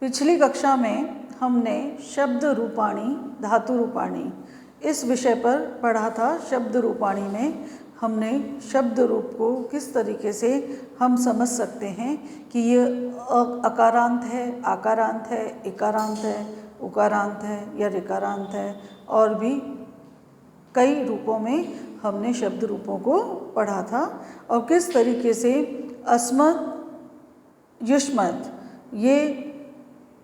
पिछली कक्षा में हमने शब्द रूपाणी धातु रूपाणी इस विषय पर पढ़ा था। शब्द रूपाणी में हमने शब्द रूप को किस तरीके से हम समझ सकते हैं कि ये अकारांत है, आकारांत है, इकारांत है, उकारांत है या ऋकारांत है, और भी कई रूपों में हमने शब्द रूपों को पढ़ा था। और किस तरीके से अस्मत्, युष्मत् ये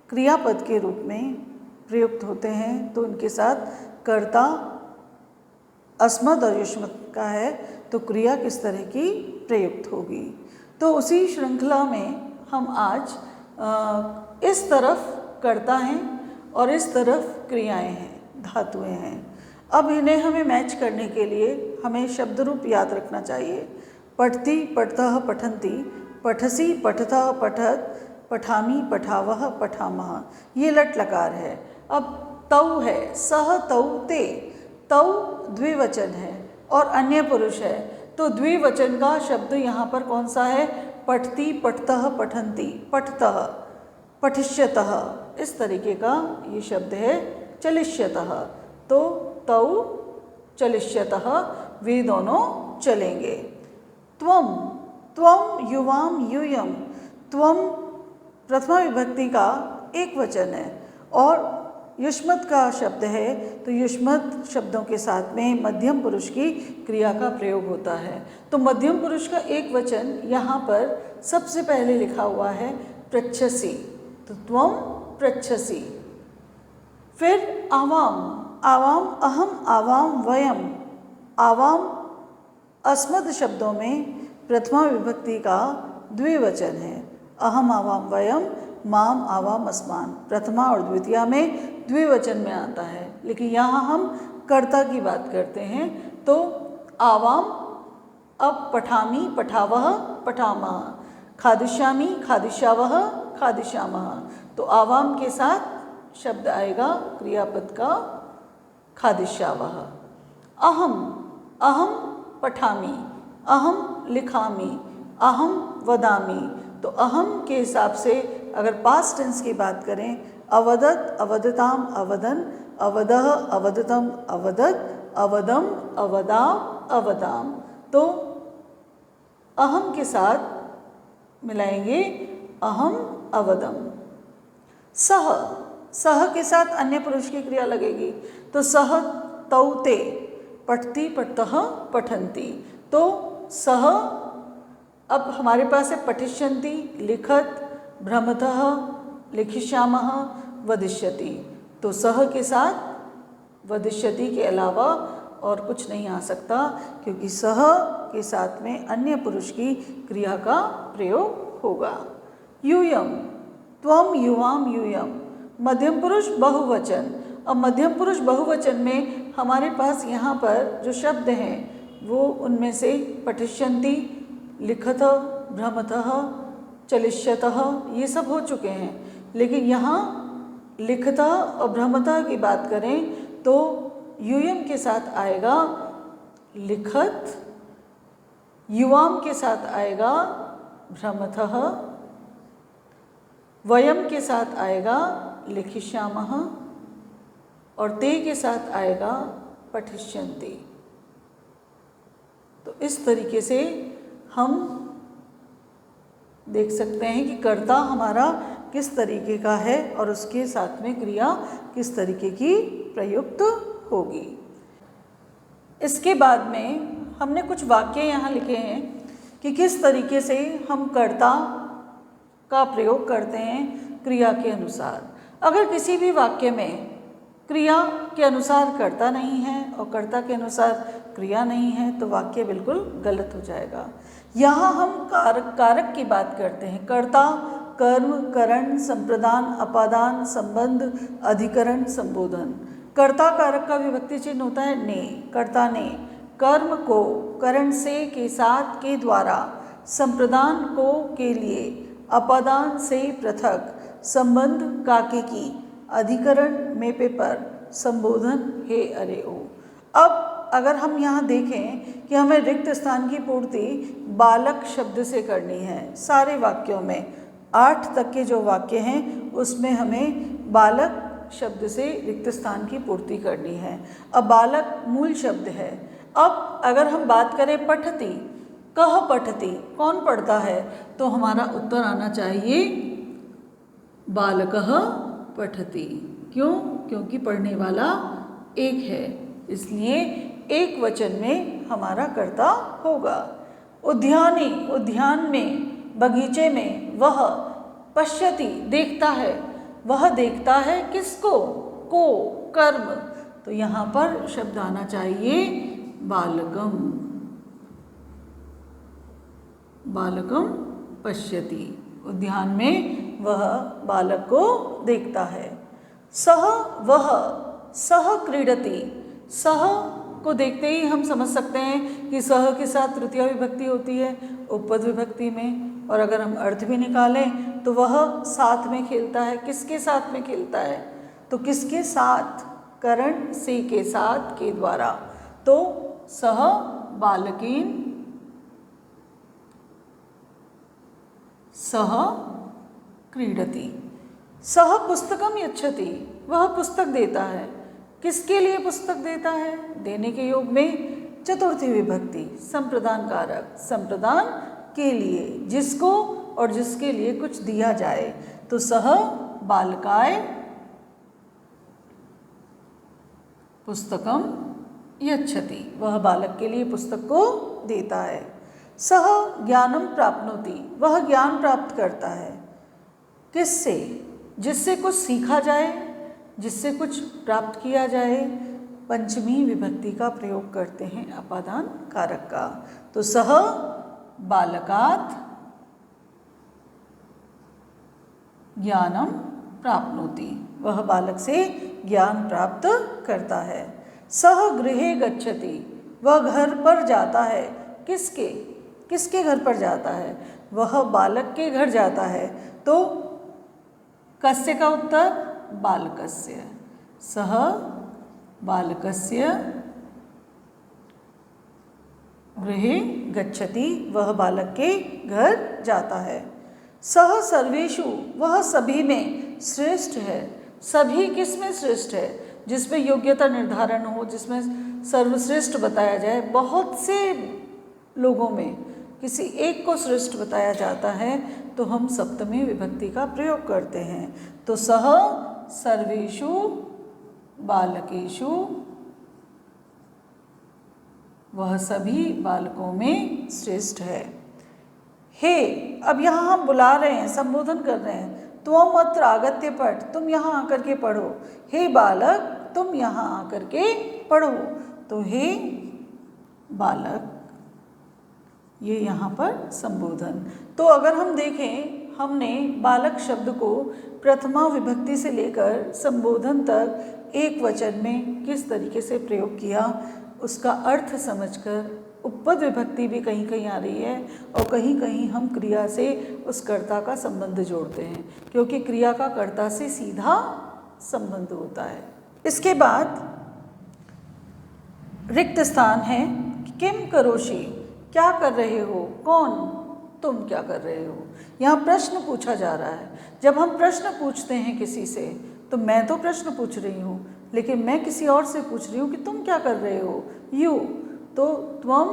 क्रियापद के रूप में प्रयुक्त होते हैं, तो उनके साथ कर्ता अस्मत् और युष्मत् का है तो क्रिया किस तरह की प्रयुक्त होगी। तो उसी श्रृंखला में हम आज इस तरफ कर्ता हैं और इस तरफ क्रियाएं हैं, धातुएं हैं। अब इन्हें हमें मैच करने के लिए हमें शब्द रूप याद रखना चाहिए। पठति पठतः पठन्ति, पठसि पठतः पठत, पठामि पठावः पठामः, ये लट लकार है। अब तौ है, सह तौ ते, तौ द्विवचन है और अन्य पुरुष है, तो द्विवचन का शब्द यहाँ पर कौन सा है? पठति पठतः पठन्ति, पठतः पठिष्यतः, इस तरीके का ये शब्द है। चलिष्यतः, तो तौ चलिष्यतः, वे दोनों चलेंगे। त्वम, त्वम युवाम यूयम, त्वम प्रथमा विभक्ति का एक वचन है और युष्मत् का शब्द है, तो युष्मत् शब्दों के साथ में मध्यम पुरुष की क्रिया का प्रयोग होता है। तो मध्यम पुरुष का एक वचन यहाँ पर सबसे पहले लिखा हुआ है पृच्छसि, तो त्वम पृच्छसि। फिर आवाम, आवाम अहम आवाम वयम, आवाम अस्मत् शब्दों में प्रथमा विभक्ति का द्विवचन है। अहम आवाम वयम, माम आवाम अस्मान, प्रथमा और द्वितीया में द्विवचन में आता है, लेकिन यहाँ हम कर्ता की बात करते हैं। तो आवाम, अब पठामि पठावः पठामः, खादिष्यामि खादिष्यावः खादिष्यामः, तो आवाम के साथ शब्द आएगा क्रियापद का खादिष्यावः। अहम, अहम पठामि, अहम लिखामि, अहम वदामि, तो अहम के हिसाब से अगर पास्ट टेंस की बात करें, अवदत अवदताम अवदन, अवदह अवदतम अवदत, अवदम अवदाम अवदाम, तो अहम के साथ मिलाएंगे अहम अवदम। सह, सह के साथ अन्य पुरुष की क्रिया लगेगी, तो सह तौ ते, पठति पठतः पठन्ति, तो सह अब हमारे पास है पठिष्यन्ति, लिखत, भ्रमतः, लिखिष्यामः, वदिष्यति, तो सह के साथ वदिष्यति के अलावा और कुछ नहीं आ सकता, क्योंकि सह के साथ में अन्य पुरुष की क्रिया का प्रयोग होगा। यूयम, त्वम युवाम यूयम, मध्यम पुरुष बहुवचन। अब मध्यम पुरुष बहुवचन में हमारे पास यहाँ पर जो शब्द हैं वो उनमें से पठिष्यन्ति, लिखत, भ्रमतः, चलिष्यतः, ये सब हो चुके हैं, लेकिन यहाँ लिखता और भ्रमतः की बात करें तो यूयम के साथ आएगा लिखत, युवाम के साथ आएगा भ्रमतः, वयम के साथ आएगा लिखिष्यामः और ते के साथ आएगा पठिष्यन्ति। तो इस तरीके से हम देख सकते हैं कि कर्ता हमारा किस तरीके का है और उसके साथ में क्रिया किस तरीके की प्रयुक्त होगी। इसके बाद में हमने कुछ वाक्य यहाँ लिखे हैं कि किस तरीके से हम कर्ता का प्रयोग करते हैं क्रिया के अनुसार। अगर किसी भी वाक्य में क्रिया के अनुसार कर्ता नहीं है और कर्ता के अनुसार क्रिया नहीं है तो वाक्य बिल्कुल गलत हो जाएगा। यहाँ हम कारक की बात करते हैं। कर्ता, कर्म, करण, संप्रदान, अपादान, संबंध, अधिकरण, संबोधन। कर्ता कारक का विभक्ति चिन्ह होता है ने, कर्ता ने। कर्म को करण से, के साथ, के द्वारा, संप्रदान को, के लिए, अपादान से पृथक, संबंध काके की, अधिकरण में पे पर, संबोधन हे अरे ओ। अब अगर हम यहाँ देखें कि हमें रिक्त स्थान की पूर्ति बालक शब्द से करनी है सारे वाक्यों में, 8 तक के जो वाक्य हैं उसमें हमें बालक शब्द से रिक्त स्थान की पूर्ति करनी है। अब बालक मूल शब्द है। अब अगर हम बात करें पठती, कह पठती, कौन पढ़ता है, तो हमारा उत्तर आना चाहिए बालकः पठति। क्यों? क्योंकि पढ़ने वाला एक है, इसलिए एक वचन में हमारा कर्ता होगा। उद्यानी, उद्यान में, बगीचे में, वह पश्यति, देखता है, वह देखता है किसको, को, कर्म, तो यहाँ पर शब्द आना चाहिए बालकम, बालकम पश्यति। उद्यान में वह बालक को देखता है। सह, वह, सह क्रीडति, सह को देखते ही हम समझ सकते हैं कि सह के साथ तृतीया विभक्ति होती है उपपद विभक्ति में, और अगर हम अर्थ भी निकालें तो वह साथ में खेलता है। किसके साथ में खेलता है, तो किसके साथ, करण से के साथ के द्वारा, तो सह बालकेन सह क्रीडति। सह पुस्तकम यच्छति, वह पुस्तक देता है। किसके लिए पुस्तक देता है, देने के योग में चतुर्थी विभक्ति, संप्रदान कारक, संप्रदान के लिए, जिसको और जिसके लिए कुछ दिया जाए, तो सह बालकाय पुस्तकम यच्छति, वह बालक के लिए पुस्तक को देता है। सह ज्ञानम प्राप्नोति, वह ज्ञान प्राप्त करता है। किससे, जिससे कुछ सीखा जाए, जिससे कुछ प्राप्त किया जाए। पंचमी विभक्ति का प्रयोग करते हैं अपादान कारक का, तो सह बालकात् ज्ञानम प्राप्नोति, वह बालक से ज्ञान प्राप्त करता है। सह गृहे गच्छति, वह घर पर जाता है। किसके, किसके घर पर जाता है, वह बालक के घर जाता है, तो कस्य का उत्तर बालकस्य, सह बालकस्य गृहे गच्छति, वह बालक के घर जाता है। सह सर्वेषु, वह सभी में श्रेष्ठ है। सभी किस में श्रेष्ठ है, जिसमें योग्यता निर्धारण हो, जिसमें सर्वश्रेष्ठ बताया जाए। बहुत से लोगों में किसी एक को श्रेष्ठ बताया जाता है तो हम सप्तमी विभक्ति का प्रयोग करते हैं, तो सह सर्वेषु बालकेषु, वह सभी बालकों में श्रेष्ठ है। हे, अब यहाँ हम बुला रहे हैं, संबोधन कर रहे हैं, त्वम अत्र आगत्य पठ, तुम यहाँ आकर के पढ़ो। हे बालक, तुम यहाँ आकर के पढ़ो, तो हे बालक, ये यहाँ पर संबोधन। तो अगर हम देखें, हमने बालक शब्द को प्रथमा विभक्ति से लेकर संबोधन तक एक वचन में किस तरीके से प्रयोग किया, उसका अर्थ समझकर उपपद विभक्ति भी कहीं कहीं आ रही है और कहीं कहीं हम क्रिया से उस कर्ता का संबंध जोड़ते हैं, क्योंकि क्रिया का कर्ता से सीधा संबंध होता है। इसके बाद रिक्त स्थान है, किम करोषि, क्या कर रहे हो, कौन, तुम क्या कर रहे हो। यहाँ प्रश्न पूछा जा रहा है। जब हम प्रश्न पूछते हैं किसी से, तो मैं तो प्रश्न पूछ रही हूँ, लेकिन मैं किसी और से पूछ रही हूँ कि तुम क्या कर रहे हो, यू, तो त्वम,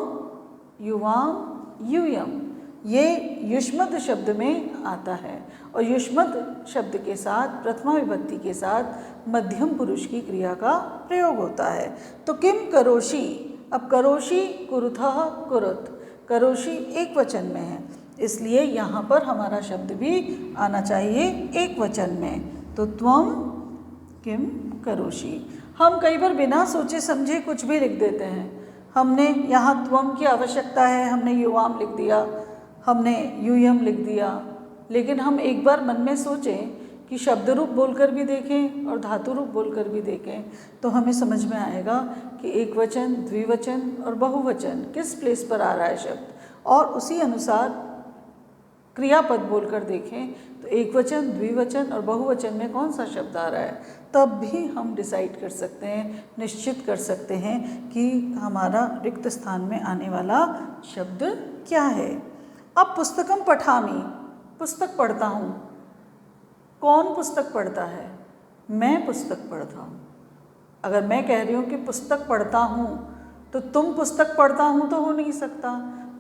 युवाम, यूयम, ये युष्मद् शब्द में आता है, और युष्मद् शब्द के साथ प्रथमा विभक्ति के साथ मध्यम पुरुष की क्रिया का प्रयोग होता है। तो किम करोषि, अब करोषि कुरुथः कुरुत, करोषि एक वचन में है, इसलिए यहाँ पर हमारा शब्द भी आना चाहिए एक वचन में, तो त्वम किम करोषि। हम कई बार बिना सोचे समझे कुछ भी लिख देते हैं। हमने यहाँ त्वम की आवश्यकता है, हमने युवाम लिख दिया, हमने यूयम लिख दिया, लेकिन हम एक बार मन में सोचें कि शब्द रूप बोलकर भी देखें और धातु रूप बोलकर भी देखें, तो हमें समझ में आएगा कि एक वचन, द्विवचन और बहुवचन किस प्लेस पर आ रहा है शब्द, और उसी अनुसार क्रियापद बोलकर देखें तो एक वचन, द्विवचन और बहुवचन में कौन सा शब्द आ रहा है, तब भी हम डिसाइड कर सकते हैं, निश्चित कर सकते हैं कि हमारा रिक्त स्थान में आने वाला शब्द क्या है। अब पुस्तकम पठामि, पुस्तक पढ़ता हूँ। कौन पुस्तक पढ़ता है? मैं पुस्तक पढ़ता हूँ। अगर मैं कह रही हूँ कि पुस्तक पढ़ता हूँ, तो तुम पुस्तक पढ़ता हूँ तो हो नहीं सकता,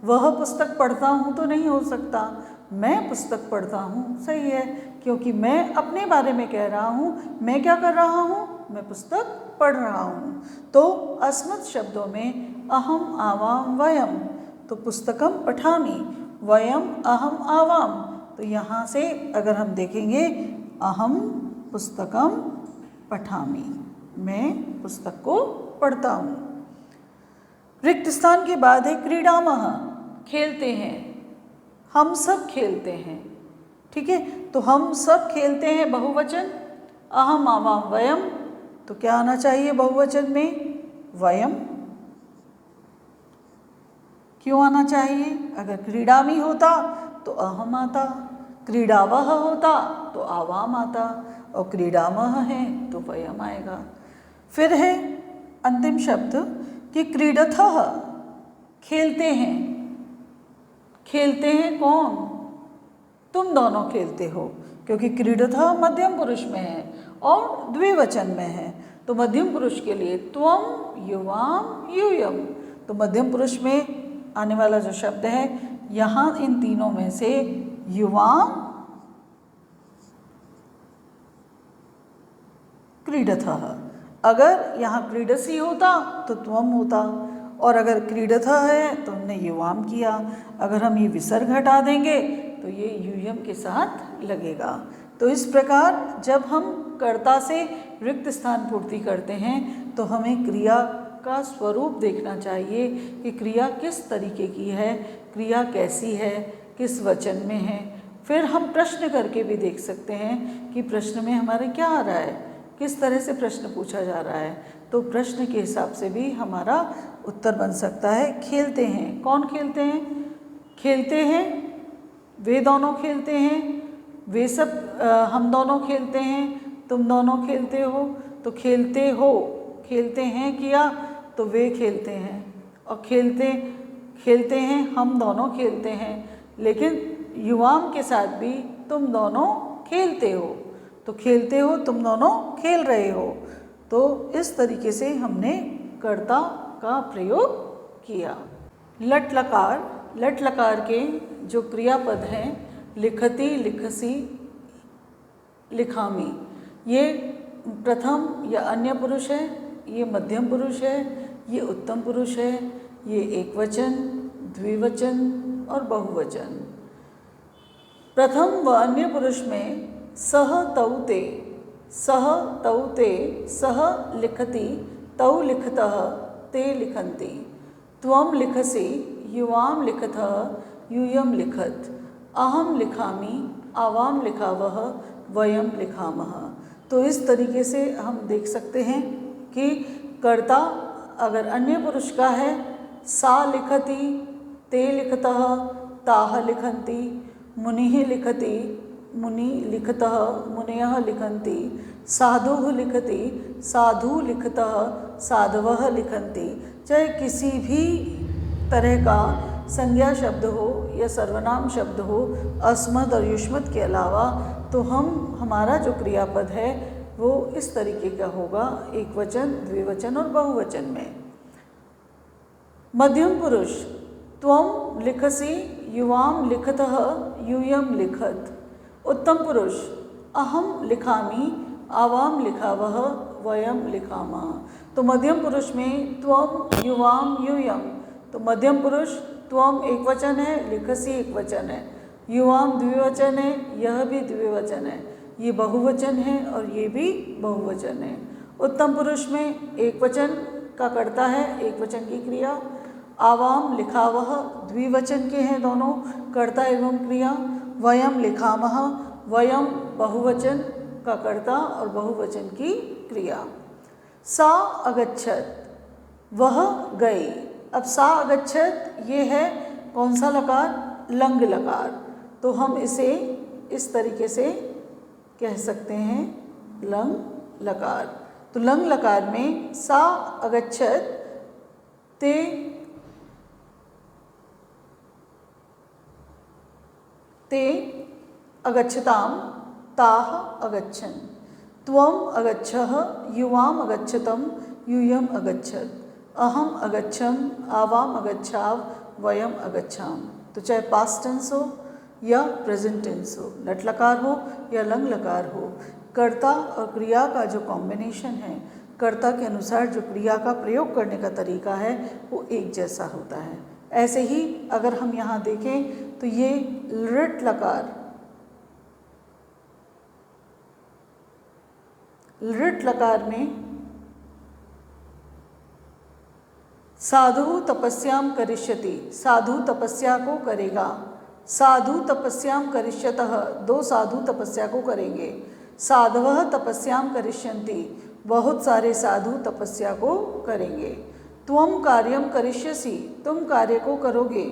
वह पुस्तक पढ़ता हूँ तो नहीं हो सकता, मैं पुस्तक पढ़ता हूँ सही है, क्योंकि मैं अपने बारे में कह रहा हूँ। मैं क्या कर रहा हूँ? मैं पुस्तक पढ़ रहा हूँ। तो अस्मत् शब्दों में अहम आवाम वयम, तो पुस्तकम पठामि, वयम अहम आवाम। तो यहाँ से अगर हम देखेंगे, अहम पुस्तकम पठामि, मैं पुस्तक को पढ़ता हूँ। रिक्त स्थान के बाद है क्रीडामः, खेलते हैं, हम सब खेलते हैं। ठीक है, तो हम सब खेलते हैं बहुवचन, अहम आवाम वयम, तो क्या आना चाहिए बहुवचन में? वयम। क्यों आना चाहिए? अगर क्रीडामि होता तो अहम आता, क्रीडावः होता तो आवाम आता, और क्रीडामः है तो वयम आएगा। फिर है अंतिम शब्द कि क्रीडथः, खेलते हैं। खेलते हैं कौन? तुम दोनों खेलते हो, क्योंकि क्रीडथः मध्यम पुरुष में है और द्विवचन में है। तो मध्यम पुरुष के लिए त्वम, युवाम, यूयम। तो मध्यम पुरुष में आने वाला जो शब्द है, यहाँ इन तीनों में से युवाम क्रीडथः। अगर यहाँ क्रीडसी होता तो त्वम होता, और अगर क्रीडथः है तो हमने युवाम किया। अगर हम ये विसर्ग हटा देंगे तो ये यूयम के साथ लगेगा। तो इस प्रकार जब हम कर्ता से रिक्त स्थान पूर्ति करते हैं तो हमें क्रिया का स्वरूप देखना चाहिए कि क्रिया किस तरीके की है, क्रिया कैसी है, किस वचन में है। फिर हम प्रश्न करके भी देख सकते हैं कि प्रश्न में हमारे क्या आ रहा है, किस तरह से प्रश्न पूछा जा रहा है। तो प्रश्न के हिसाब से भी हमारा उत्तर बन सकता है। खेलते हैं, कौन खेलते हैं? खेलते हैं, वे दोनों खेलते हैं, वे सब हम दोनों खेलते हैं, तुम दोनों खेलते हो। तो खेलते हो, खेलते हैं किया तो वे खेलते हैं, और खेलते हैं हम दोनों खेलते हैं, लेकिन युवाम के साथ भी तुम दोनों खेलते हो। तो खेलते हो, तुम दोनों खेल रहे हो। तो इस तरीके से हमने कर्ता का प्रयोग किया। लट लकार, लट लकार के जो क्रियापद हैं लिखति, लिखसी, लिखामी, ये प्रथम या अन्य पुरुष है, ये मध्यम पुरुष है, ये उत्तम पुरुष है, ये एकवचन, द्विवचन और बहुवचन। प्रथम व अन्य पुरुष में सह तौते, सह तौते, सह लिखति, तौ लिखतः, ते लिखन्ति, त्वं लिखसि, युवां लिखतः, यूयं लिखत, अहम लिखामि, आवाम लिखावः, वयम लिखामः। तो इस तरीके से हम देख सकते हैं कि कर्ता अगर अन्य पुरुष का है, सा लिखति, ते लिखतः, ताः लिखन्ति, मुनिः लिखति, मुनि लिखतः, मुनयः लिखन्ति, साधुः लिखति, साधु लिखतः, साधवः लिखन्ति। चाहे किसी भी तरह का संज्ञा शब्द हो या सर्वनाम शब्द हो, अस्मत् और युष्मत् के अलावा, तो हमारा जो क्रियापद है वो इस तरीके का होगा, एक वचन, द्विवचन और बहुवचन में। मध्यम पुरुष त्वं लिखसि, युवां लिखतः, यूयं लिखत। उत्तम पुरुष अहम लिखामि, आवाम लिखावः, वयम लिखामः। तो मध्यम पुरुष में त्वं, युवां, यूयं। तो मध्यम पुरुष त्वं एक वचन है, लिखसि एक वचन है, युवां द्विवचन है, यह भी द्विवचन है, ये बहुवचन है और ये भी बहुवचन है। उत्तम पुरुष में एक वचन का कर्ता है, एक वचन की क्रिया। आवाम लिखावः द्विवचन के हैं दोनों, कर्ता एवं क्रिया। वयम लिखामः, वयम बहुवचन का कर्ता और बहुवचन की क्रिया। सा अगच्छत, वह गई। अब सा अगच्छत ये है कौन सा लकार? लंग लकार। तो हम इसे इस तरीके से कह सकते हैं, लंग लकार। तो लंग लकार में सा अगच्छत, ते अगच्छताम ताः अगच्छन्, त्वम अगच्छः युवाम अगच्छतम यूयम अगच्छत्, अहम अगच्छम आवाम अगच्छाव वयम अगच्छाम। तो चाहे पास्ट टेंस हो या प्रेजेंट टेंस हो, लट लकार हो या लंग लकार हो, कर्ता और क्रिया का जो कॉम्बिनेशन है, कर्ता के अनुसार जो क्रिया का प्रयोग करने का तरीका है वो एक जैसा होता है। ऐसे ही अगर हम यहाँ देखें तो ये लृट लकार, लृट लकार में साधु तपस्याम करिष्यति, साधु तपस्या को करेगा, साधु तपस्याम करिष्यतः, दो साधु तपस्या को करेंगे, साधवः तपस्याम करिष्यन्ति, बहुत सारे साधु तपस्या को करेंगे, त्वम कार्यम करिष्यसि, तुम कार्य को करोगे,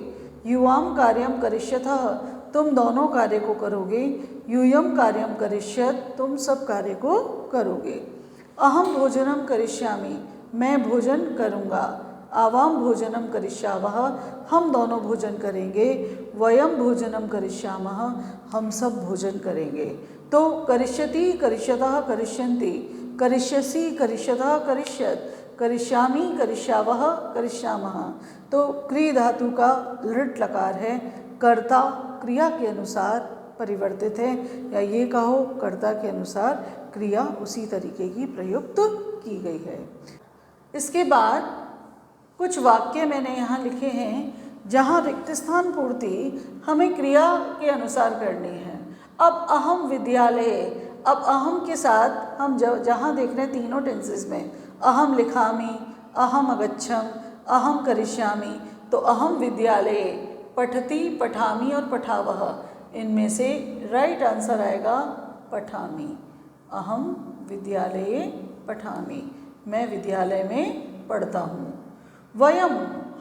युवाम कार्यम करिष्यतः, तुम दोनों कार्य को करोगे, यूयम कार्यम करिष्यत, तुम सब कार्य को करोगे, अहम भोजनम करिष्यामि, मैं भोजन करूँगा, आवाम भोजनम करिष्यावः, हम दोनों भोजन करेंगे, वयम भोजनम करिष्यामः, हम सब भोजन करेंगे। तो करिष्यति करिष्यतः करिष्यन्ति, करिष्यसि करिष्यतः करिष्यत्, करिष्यामि करिष्यावः करिष्यामः। तो क्री धातु का लृट लकार है, कर्ता क्रिया के अनुसार परिवर्तित है, या ये कहो कर्ता के अनुसार क्रिया उसी तरीके की प्रयुक्त की गई है। इसके बाद कुछ वाक्य मैंने यहाँ लिखे हैं जहाँ रिक्त स्थान पूर्ति हमें क्रिया के अनुसार करनी है। अब अहम विद्यालय, अब अहम के साथ हम जहाँ देख रहे हैं तीनों टेंसेस में, अहम लिखामि, अहम अगच्छम, अहम करिष्यामि, तो अहम विद्यालय, पठति, पठामि और पठावः, इनमें से राइट आंसर आएगा पठामि। अहम विद्यालये पठामि, मैं विद्यालय में पढ़ता हूँ। वयम,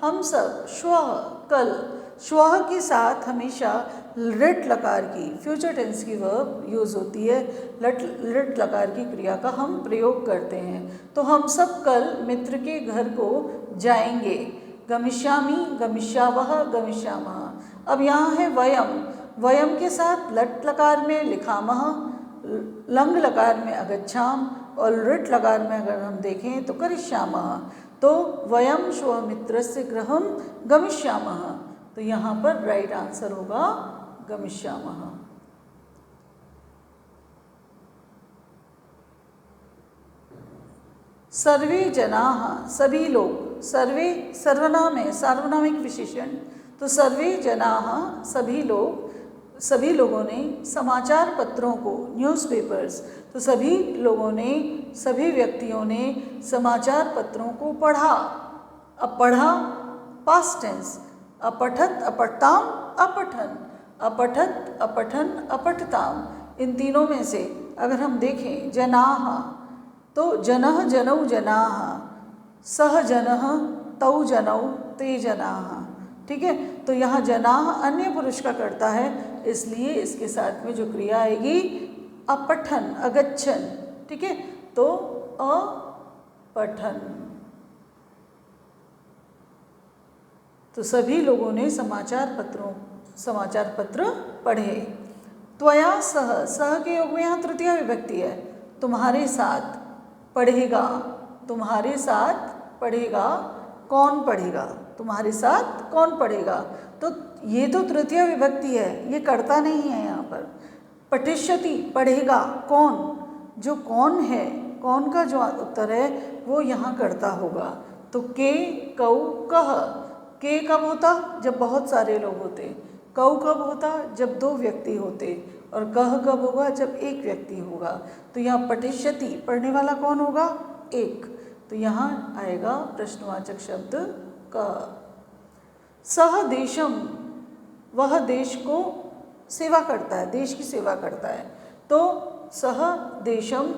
हम सब, श्वः, कल, श्वः के साथ हमेशा लृट लकार की फ्यूचर टेंस की वर्ब यूज़ होती है, लृट लकार की क्रिया का हम प्रयोग करते हैं। तो हम सब कल मित्र के घर को जाएंगे, गमिष्यामि, गमिष्यावः, गमिष्यामः। अब यहाँ है वयम, वयम के साथ लट लकार में लिखामः, लंग लकार में अगच्छाम और लृट लकार में अगर हम देखें तो करिष्यामः। तो वयम श्वमित्रस्य गृहं गमिष्यामः, तो यहाँ पर राइट आंसर होगा गमिष्यामः। सर्वे जनाः, सभी लोग, सर्वे सर्वनाम है, सार्वनामिक विशेषण, तो सर्वे जनाः, सभी लोग, सभी लोगों ने समाचार पत्रों को, न्यूज़पेपर्स, तो सभी लोगों ने, सभी व्यक्तियों ने समाचार पत्रों को पढ़ा। अब पढ़ा पास्ट टेंस, अपठत अपठताम अपठन, अपठत अपठन अपठताम, इन तीनों में से अगर हम देखें जनाः, तो जनः जनौ जनाः, सह जनः तौ जनौ ते जनाः, ठीक है। तो यहाँ जनाः अन्य पुरुष का करता है, इसलिए इसके साथ में जो क्रिया आएगी अपठन, अगच्छन, ठीक है, तो अपठन। तो सभी लोगों ने समाचार पत्र पढ़े। त्वया सह, सह के योग में यहाँ तृतीय विभक्ति है, तुम्हारे साथ, पढ़ेगा, तुम्हारे साथ पढ़ेगा, कौन पढ़ेगा, तुम्हारे साथ कौन पढ़ेगा, तो ये तो तृतीय विभक्ति है, ये कर्ता नहीं है यहाँ पर। पठिष्यति, पढ़ेगा, कौन, जो कौन है, कौन का जो उत्तर है वो यहाँ कर्ता होगा। तो के, कौ, कह, के कब होता, जब बहुत सारे लोग होते, कौ कब होता, जब दो व्यक्ति होते, और कह कब होगा, जब एक व्यक्ति होगा। तो यहाँ पठिष्यति, पढ़ने वाला कौन होगा, एक, तो यहाँ आएगा प्रश्नवाचक शब्द कह। सह देशम, वह देश को सेवा करता है, देश की सेवा करता है, तो सह देशम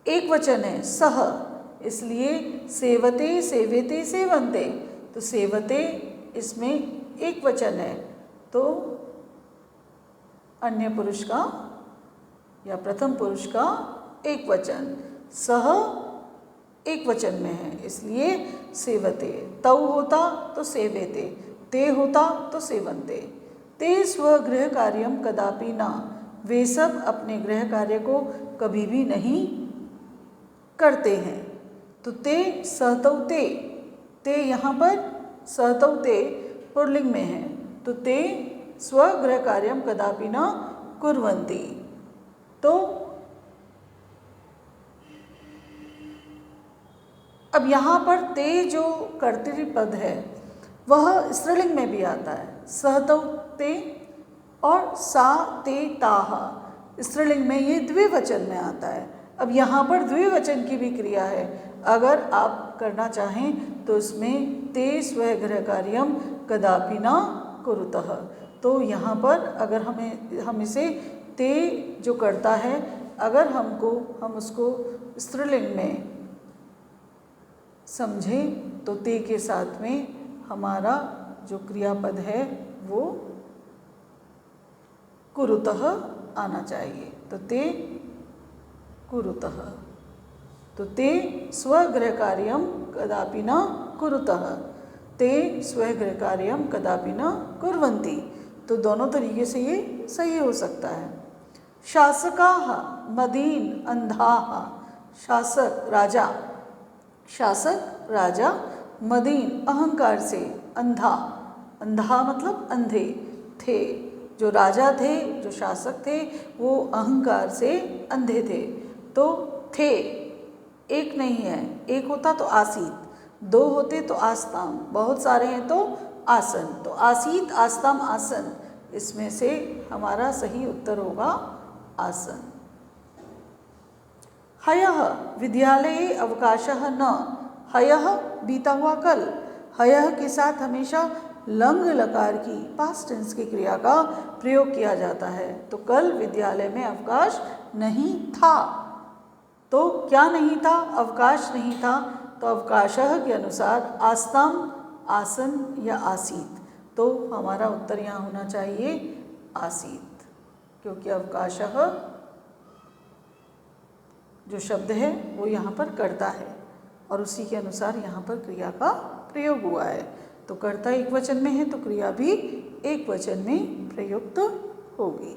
एक वचन है, सह, इसलिए सेवते, सेवेते, सेवन्ते, तो सेवते इसमें एक वचन है, तो अन्य पुरुष का या प्रथम पुरुष का एक वचन, सह एक वचन में है, इसलिए सेवते। तौ होता तो सेवेते, ते होता तो सेवन्ते, ते स्वगृह कार्यम कदापि न, वे सब अपने गृह कार्य को कभी भी नहीं करते हैं। तो ते सहतौ ते यहाँ पर सहतौ ते पुल्लिंग में है, तो ते स्वगृह कार्यम कदापि न कुर्वन्ति। तो अब यहाँ पर ते जो कर्तरी पद है वह स्त्रीलिंग में भी आता है, सहतौ ते और सा ते ताः स्त्रीलिंग में ये द्विवचन में आता है। अब यहाँ पर द्विवचन की भी क्रिया है, अगर आप करना चाहें तो इसमें ते स्वगृह कार्यम कदापि न कुरुतः। तो यहाँ पर अगर हम इसे ते जो करता है, अगर हम उसको स्त्रीलिंग में समझें तो ते के साथ में हमारा जो क्रियापद है वो कुरुतः आना चाहिए। तो ते कुरुतः, तो ते स्वगृह कार्यम कदापि न कुरुतः, ते स्वगृह कार्यम कदापि न कुर्वन्ति। तो दोनों तरीके से ये सही हो सकता है। शासकाः मदीन अंधाः, शासक राजा मदीन अहंकार से, अंधा मतलब अंधे थे, जो राजा थे जो शासक थे वो अहंकार से अंधे थे। तो थे एक नहीं है, एक होता तो आसीत, दो होते तो आस्ताम, बहुत सारे हैं तो आसन, तो आसीत आस्ताम आसन, इसमें से हमारा सही उत्तर होगा आसन। हयः विद्यालये अवकाशः न, हयः बीता हुआ कल, हयः के साथ हमेशा लंग लकार की पास्ट टेंस की क्रिया का प्रयोग किया जाता है। तो कल विद्यालय में अवकाश नहीं था, तो क्या नहीं था, अवकाश नहीं था, तो अवकाशः के अनुसार आस्ताम आसन या आसीत, तो हमारा उत्तर यहाँ होना चाहिए आसीत, क्योंकि अवकाशः जो शब्द है वो यहाँ पर कर्ता है और उसी के अनुसार यहाँ पर क्रिया का प्रयोग हुआ है। तो कर्ता एक वचन में है तो क्रिया भी एक वचन में प्रयुक्त होगी।